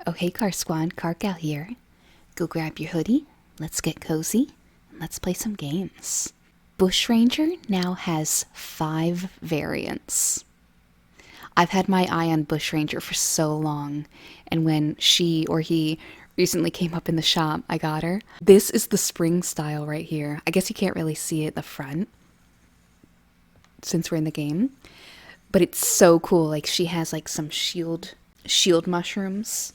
Oh hey Car Squad, KartGal here. Go grab your hoodie, let's get cozy, and let's play some games. Bushranger now has 5 variants. I've had my eye on Bushranger for so long, and when she or he recently came up in the shop, I got her. This is the spring style right here. I guess you can't really see it at the front since we're in the game, but it's so cool. Like she has like some shield mushrooms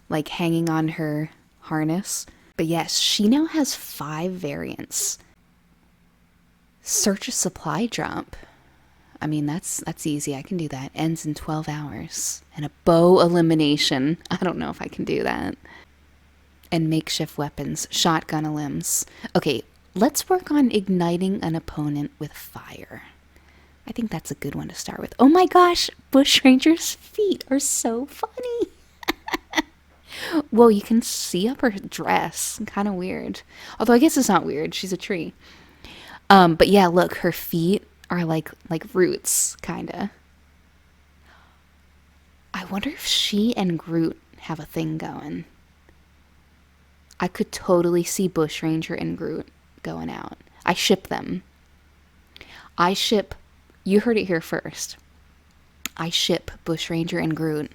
like hanging on her harness. But yes, she now has 5 variants. Search a supply drop. I mean, that's easy. I can do that. Ends in 12 hours. And a bow elimination. I don't know if I can do that. And makeshift weapons. Shotgun limbs. Okay, let's work on igniting an opponent with fire. I think that's a good one to start with. Oh my gosh, Bushranger's feet are so funny. Well, you can see up her dress. Kind of weird. Although I guess it's not weird. She's a tree. But yeah, look, her feet are like roots, kinda. I wonder if she and Groot have a thing going. I could totally see Bushranger and Groot going out. I ship them. You heard it here first. I ship Bushranger and Groot.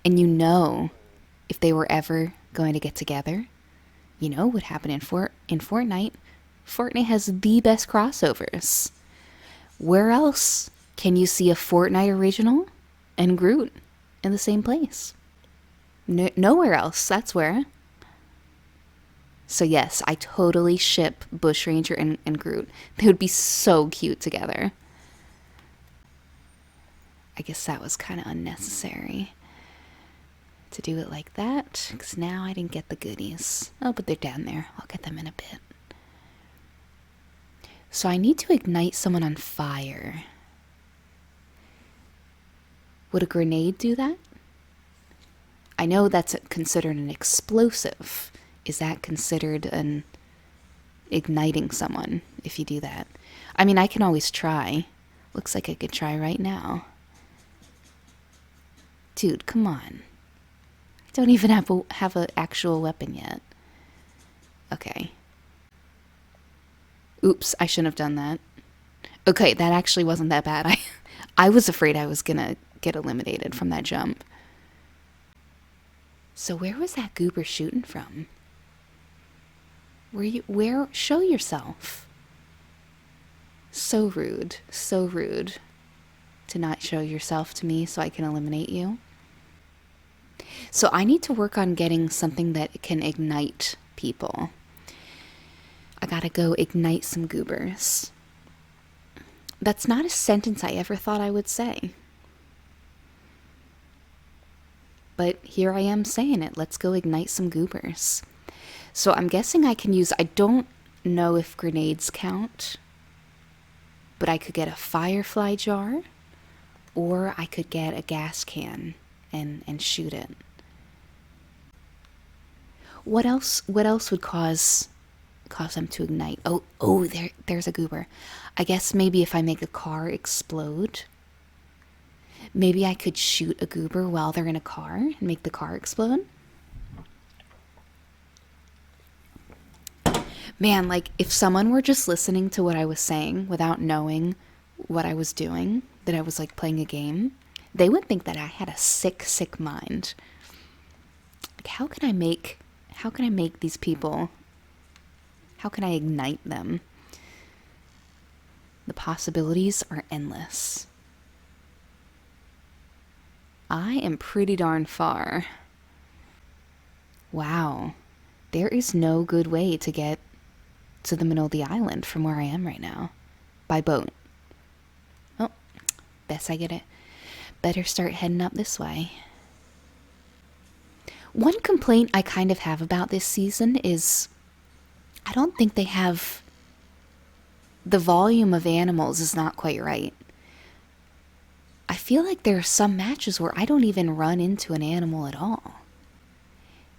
And you know, if they were ever going to get together, you know what happened in Fortnite. Fortnite has the best crossovers. Where else can you see a Fortnite original and Groot in the same place? Nowhere else, that's where. So yes, I totally ship Bushranger and Groot. They would be so cute together. I guess that was kind of unnecessary to do it like that, because now I didn't get the goodies. Oh, but they're down there. I'll get them in a bit. So I need to ignite someone on fire. Would a grenade do that? I know that's considered an explosive. Is that considered an igniting someone if you do that? I mean, I can always try. Looks like I could try right now. Dude, come on. I don't even have an actual weapon yet. Okay. Oops, I shouldn't have done that. Okay, that actually wasn't that bad. I was afraid I was gonna get eliminated from that jump. So where was that goober shooting from? Where? Show yourself. So rude to not show yourself to me so I can eliminate you. So I need to work on getting something that can ignite people. I gotta go ignite some goobers. That's not a sentence I ever thought I would say. But here I am saying it. Let's go ignite some goobers. So I'm guessing I can use, I don't know if grenades count, but I could get a firefly jar, or I could get a gas can and shoot it. What else would cause them to ignite? Oh, there's a goober. I guess maybe if I make a car explode, maybe I could shoot a goober while they're in a car and make the car explode. Man, like if someone were just listening to what I was saying without knowing what I was doing, that I was like playing a game, they would think that I had a sick mind. Like how can I make these people, how can I ignite them? The possibilities are endless. I am pretty darn far. Wow. There is no good way to get to the middle of the island from where I am right now. By boat. Oh, best I get it. Better start heading up this way. One complaint I kind of have about this season is I don't think they have, the volume of animals is not quite right. I feel like there are some matches where I don't even run into an animal at all.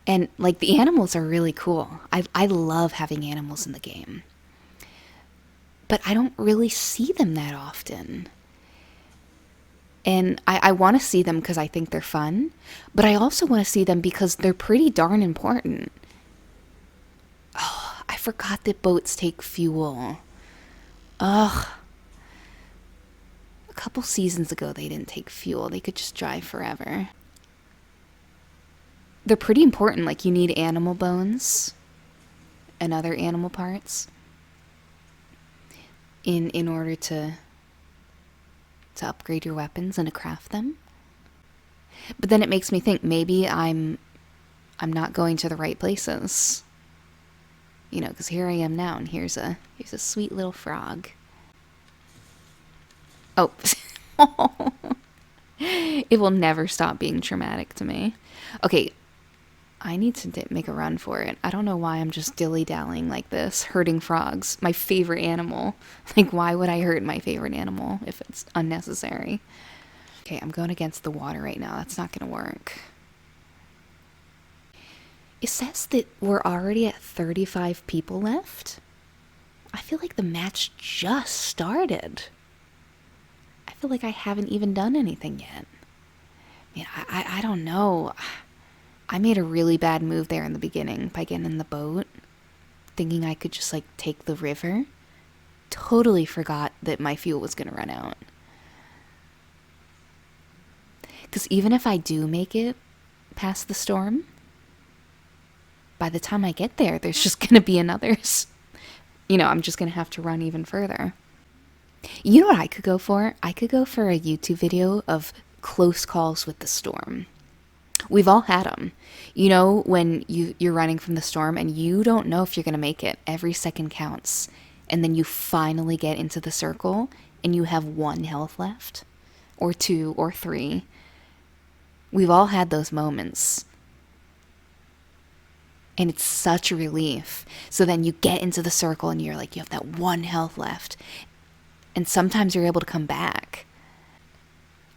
And like the animals are really cool. I love having animals in the game. But I don't really see them that often. And I want to see them because I think they're fun, but I also want to see them because they're pretty darn important. Oh, I forgot that boats take fuel. Ugh. A couple seasons ago, they didn't take fuel. They could just drive forever. They're pretty important. Like, you need animal bones and other animal parts in order to upgrade your weapons and to craft them. But then it makes me think maybe I'm not going to the right places. You know, because here I am now, and here's a sweet little frog. Oh. It will never stop being traumatic to me. Okay, I need to make a run for it. I don't know why I'm just dilly-dallying like this, hurting frogs, my favorite animal. Like, why would I hurt my favorite animal if it's unnecessary? Okay, I'm going against the water right now. That's not going to work. It says that we're already at 35 people left. I feel like the match just started. I feel like I haven't even done anything yet. Man, I don't know. I made a really bad move there in the beginning by getting in the boat, thinking I could just, like, take the river. Totally forgot that my fuel was going to run out. Because even if I do make it past the storm, by the time I get there, there's just going to be another... You know, I'm just going to have to run even further. You know what I could go for? I could go for a YouTube video of close calls with the storm. We've all had them. You know, when you're running from the storm and you don't know if you're going to make it. Every second counts. And then you finally get into the circle and you have 1 health left. Or 2 or 3. We've all had those moments. And it's such a relief. So then you get into the circle and you're like, you have that 1 health left. And sometimes you're able to come back.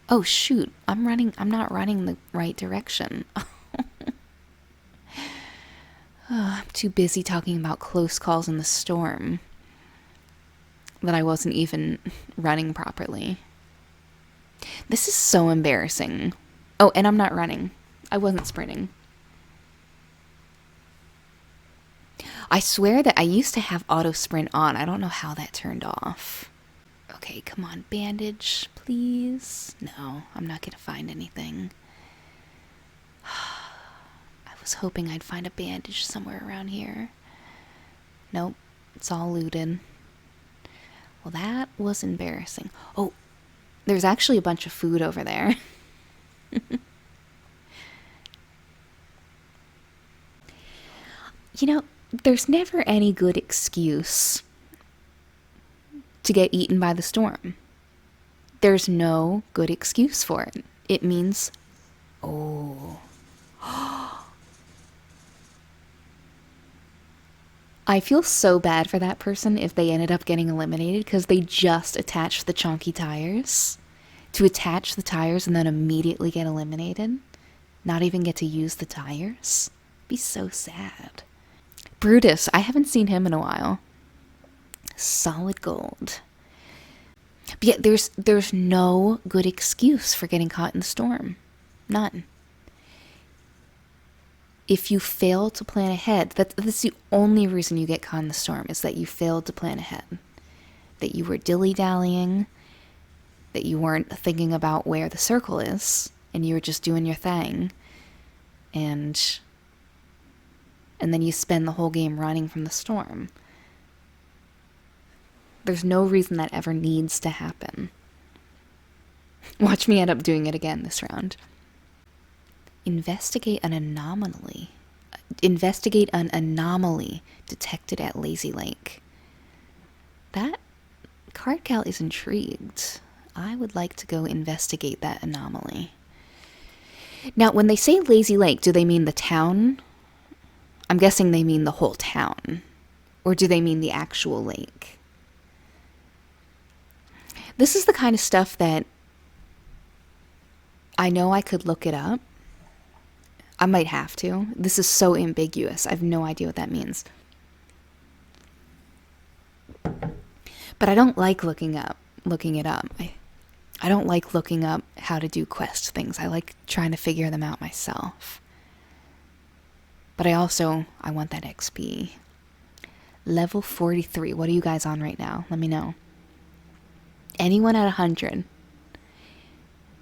Oh shoot, I'm not running the right direction. I'm too busy talking about close calls in the storm that I wasn't even running properly. This is so embarrassing. Oh, and I'm not running. I wasn't sprinting. I swear that I used to have auto sprint on. I don't know how that turned off. Okay, come on, bandage, please. No, I'm not gonna find anything. I was hoping I'd find a bandage somewhere around here. Nope, it's all looted. Well, that was embarrassing. Oh, there's actually a bunch of food over there. You know, there's never any good excuse to get eaten by the storm. There's no good excuse for it. It means, oh. I feel so bad for that person if they ended up getting eliminated because they just attached the chunky tires. To attach the tires and then immediately get eliminated. Not even get to use the tires. Be so sad. Brutus, I haven't seen him in a while. Solid gold. But yet there's no good excuse for getting caught in the storm. None. If you fail to plan ahead, that's the only reason you get caught in the storm, is that you failed to plan ahead. That you were dilly-dallying, that you weren't thinking about where the circle is, and you were just doing your thing. And then you spend the whole game running from the storm. There's no reason that ever needs to happen. Watch me end up doing it again this round. Investigate an anomaly. Investigate an anomaly detected at Lazy Lake. That KartGal is intrigued. I would like to go investigate that anomaly. Now, when they say Lazy Lake, do they mean the town? I'm guessing they mean the whole town. Or do they mean the actual lake? This is the kind of stuff that I know I could look it up. I might have to. This is so ambiguous. I have no idea what that means. But I don't like looking it up. I don't like looking up how to do quest things. I like trying to figure them out myself. But I want that XP. Level 43. What are you guys on right now? Let me know. Anyone at 100?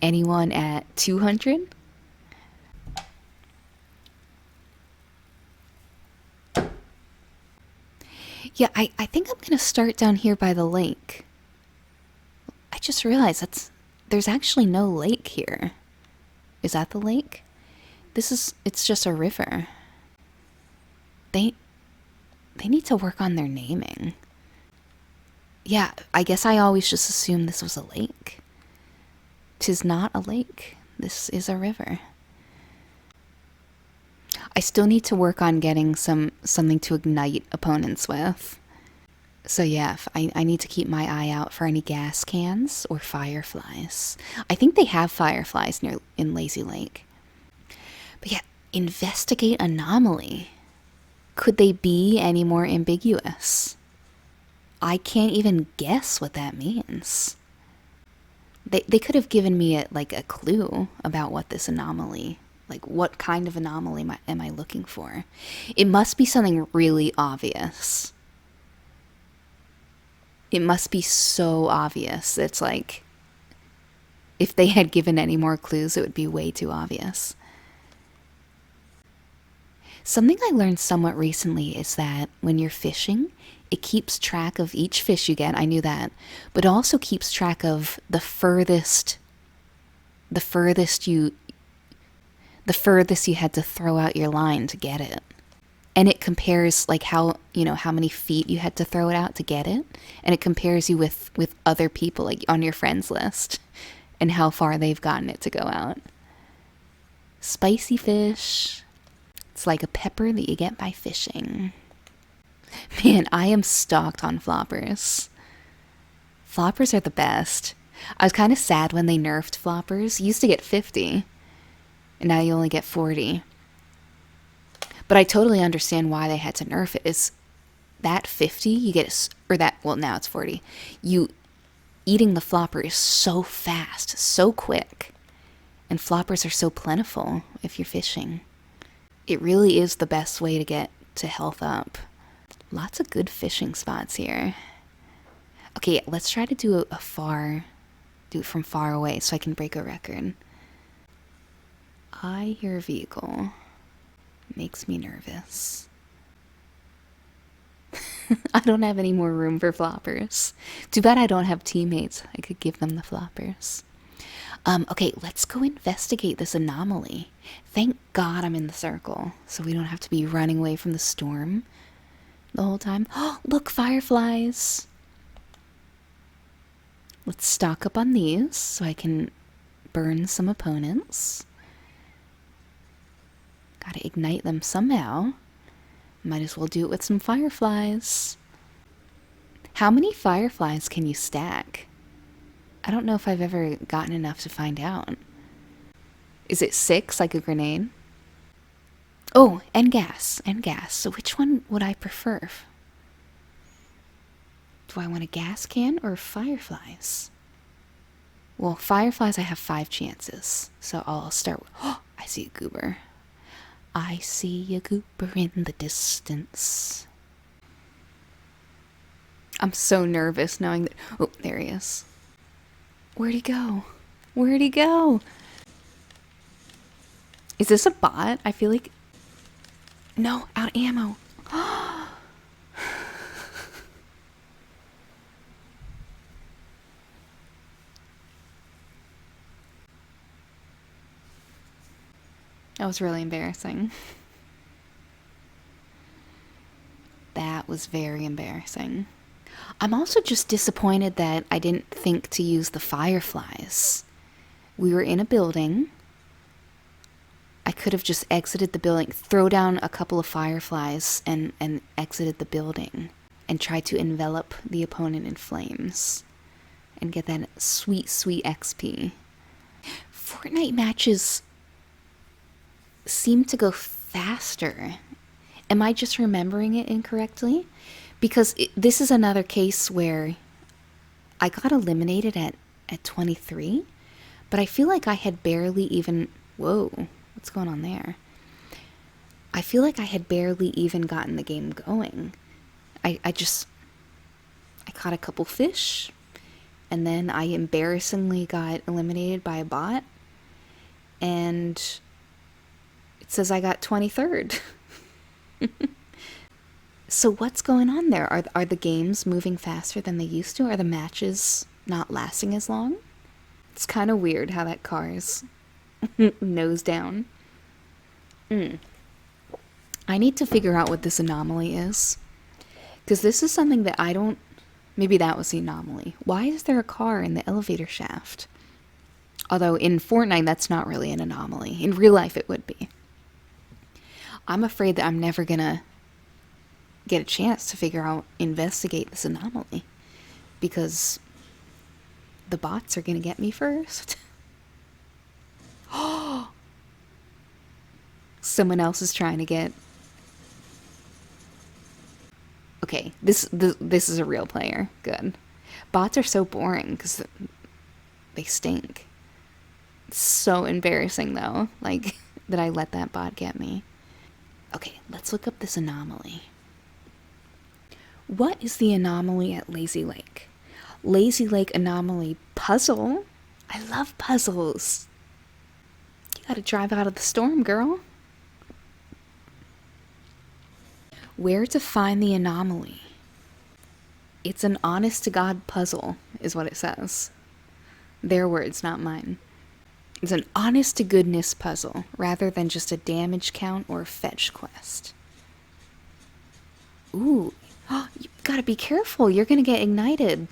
Anyone at 200? Yeah, I think I'm gonna start down here by the lake. I just realized there's actually no lake here. Is that the lake? It's just a river. They need to work on their naming. Yeah, I guess I always just assumed this was a lake. 'Tis not a lake. This is a river. I still need to work on getting something to ignite opponents with. So yeah, I need to keep my eye out for any gas cans or fireflies. I think they have fireflies in Lazy Lake. But yeah, investigate anomaly. Could they be any more ambiguous? I can't even guess what that means. They could have given me a clue about what this anomaly, like what kind of anomaly am I looking for. It must be something really obvious. It must be so obvious. It's like, if they had given any more clues, it would be way too obvious. Something I learned somewhat recently is that when you're fishing, it keeps track of each fish you get. I knew that. But it also keeps track of the furthest you had to throw out your line to get it. And it compares like how many feet you had to throw it out to get it. And it compares you with other people like on your friends list and how far they've gotten it to go out. Spicy fish. It's like a pepper that you get by fishing. Man, I am stocked on floppers. Floppers are the best. I was kind of sad when they nerfed floppers. You used to get 50, and now you only get 40. But I totally understand why they had to nerf it. Is that 50 you get, now it's 40. Eating the flopper is so fast, so quick, and floppers are so plentiful if you're fishing. It really is the best way to get to health up. Lots of good fishing spots here. Okay, let's try to do it from far away so I can break a record. I hear a vehicle. Makes me nervous. I don't have any more room for floppers. Too bad I don't have teammates. I could give them the floppers. Okay, let's go investigate this anomaly. Thank God I'm in the circle, so we don't have to be running away from the storm the whole time. Oh, look, fireflies! Let's stock up on these so I can burn some opponents. Gotta ignite them somehow. Might as well do it with some fireflies. How many fireflies can you stack? I don't know if I've ever gotten enough to find out. Is it 6, like a grenade? Oh, and gas. So which one would I prefer? Do I want a gas can or fireflies? Well, fireflies I have 5 chances. So I'll start with... Oh, I see a goober. I see a goober in the distance. I'm so nervous knowing that... Oh, there he is. Where'd he go? Where'd he go? Is this a bot? I feel like... No, out of ammo. That was really embarrassing. That was very embarrassing. I'm also just disappointed that I didn't think to use the fireflies. We were in a building. I could have just exited the building, throw down a couple of fireflies, and exited the building. And tried to envelop the opponent in flames. And get that sweet, sweet XP. Fortnite matches seem to go faster. Am I just remembering it incorrectly? Because this is another case where I got eliminated at at 23, but I feel like I had barely even... Whoa, what's going on there? I feel like I had barely even gotten the game going. I caught a couple fish, and then I embarrassingly got eliminated by a bot, and it says I got 23rd. So what's going on there? Are the games moving faster than they used to? Are the matches not lasting as long? It's kind of weird how that car is nose down. I need to figure out what this anomaly is. Because this is something that I don't... Maybe that was the anomaly. Why is there a car in the elevator shaft? Although in Fortnite, that's not really an anomaly. In real life, it would be. I'm afraid that I'm never gonna get a chance to investigate this anomaly. Because the bots are gonna get me first. Someone else is trying to get... Okay, this is a real player. Good. Bots are so boring because they stink. It's so embarrassing though, like, that I let that bot get me. Okay, let's look up this anomaly. What is the anomaly at Lazy Lake? Lazy Lake anomaly puzzle? I love puzzles. You gotta drive out of the storm, girl. Where to find the anomaly? It's an honest-to-God puzzle, is what it says. Their words, not mine. It's an honest-to-goodness puzzle, rather than just a damage count or a fetch quest. Ooh, you gotta be careful, you're gonna get ignited.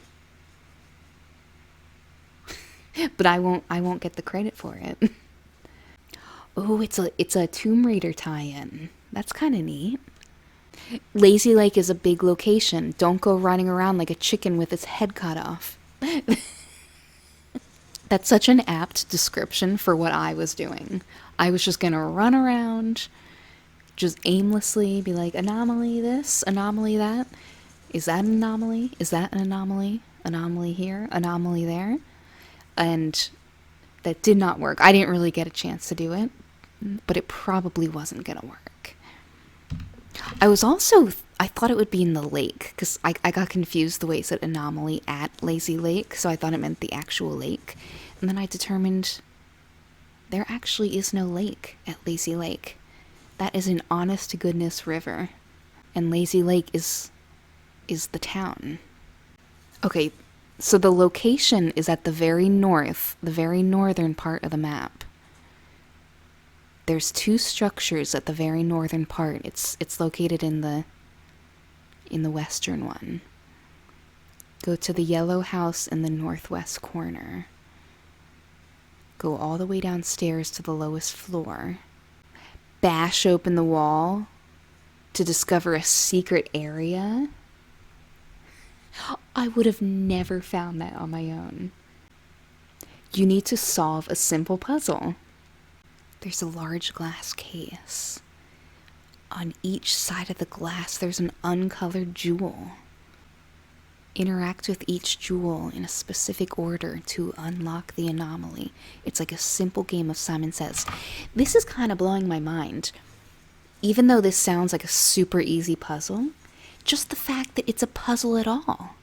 But I won't get the credit for it. Oh, it's a Tomb Raider tie-in. That's kind of neat. Lazy Lake is a big location. Don't go running around like a chicken with its head cut off. That's such an apt description for what I was doing. I was just gonna run around, just aimlessly be like, anomaly this, anomaly that. Is that an anomaly? Is that an anomaly? Anomaly here, anomaly there. And that did not work. I didn't really get a chance to do it, but it probably wasn't gonna work. I thought it would be in the lake, because I got confused the way it said anomaly at Lazy Lake, so I thought it meant the actual lake. And then I determined there actually is no lake at Lazy Lake. That is an honest-to-goodness river. And Lazy Lake is the town. Okay, so the location is at the very northern part of the map. There's two structures at the very northern part. It's located in the western one. Go to the yellow house in the northwest corner. Go all the way downstairs to the lowest floor. Bash open the wall to discover a secret area. I would have never found that on my own. You need to solve a simple puzzle. There's a large glass case. On each side of the glass, there's an uncolored jewel. Interact with each jewel in a specific order to unlock the anomaly. It's like a simple game of Simon Says. This is kind of blowing my mind. Even though this sounds like a super easy puzzle, just the fact that it's a puzzle at all.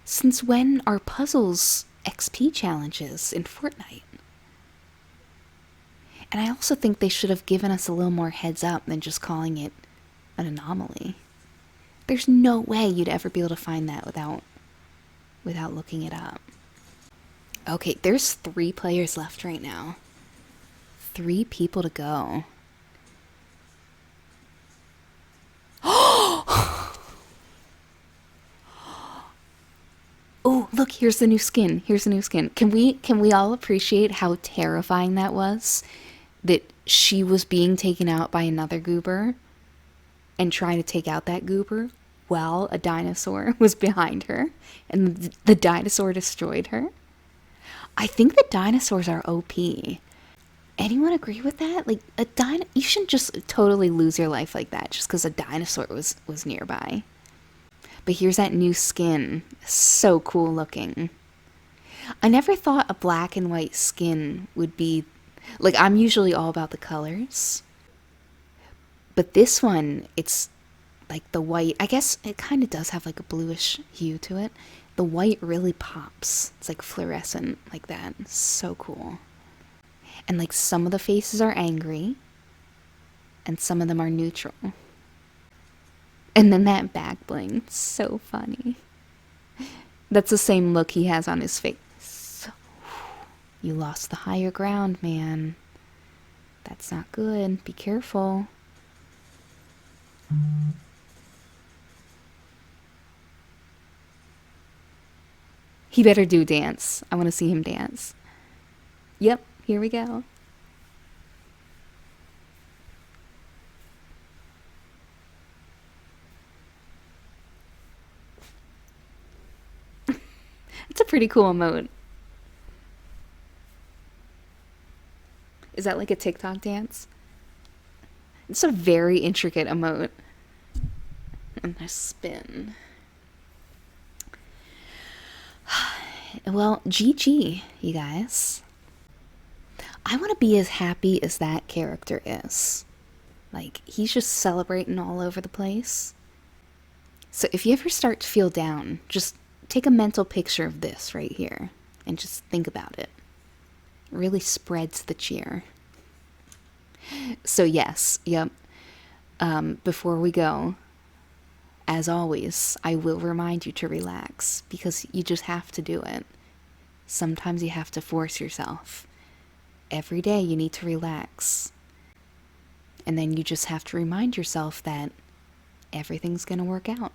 Since when are puzzles XP challenges in Fortnite? And I also think they should have given us a little more heads up than just calling it an anomaly. There's no way you'd ever be able to find that without looking it up. Okay, there's 3 players left right now. 3 people to go. Oh, look, here's the new skin. Here's the new skin. Can we all appreciate how terrifying that was? That she was being taken out by another goober and trying to take out that goober while a dinosaur was behind her, and the dinosaur destroyed her. I think the dinosaurs are OP. Anyone agree with that? Like, you shouldn't just totally lose your life like that just because a dinosaur was nearby. But here's that new skin. So cool looking. I never thought a black and white skin would be like, I'm usually all about the colors, but this one, it's like the white. I guess it kind of does have like a bluish hue to it. The white really pops. It's like fluorescent like that. It's so cool. And like some of the faces are angry and some of them are neutral. And then that back bling, so funny. That's the same look he has on his face. You lost the higher ground, man. That's not good. Be careful. He better do dance. I want to see him dance. Yep, here we go. It's a pretty cool emote. Is that like a TikTok dance? It's a very intricate emote. And a spin. Well, GG, you guys. I want to be as happy as that character is. Like, he's just celebrating all over the place. So if you ever start to feel down, just take a mental picture of this right here and just think about it. It really spreads the cheer. So yes, yep. Before we go, as always, I will remind you to relax because you just have to do it. Sometimes you have to force yourself. Every day you need to relax. And then you just have to remind yourself that everything's gonna work out.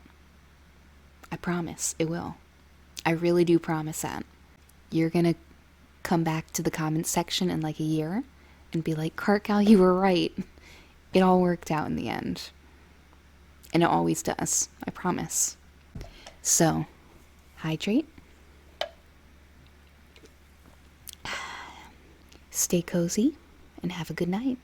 I promise it will. I really do promise that. You're gonna come back to the comments section in like a year and be like, KartGal, you were right. It all worked out in the end. And it always does. I promise. So, hydrate. Stay cozy and have a good night.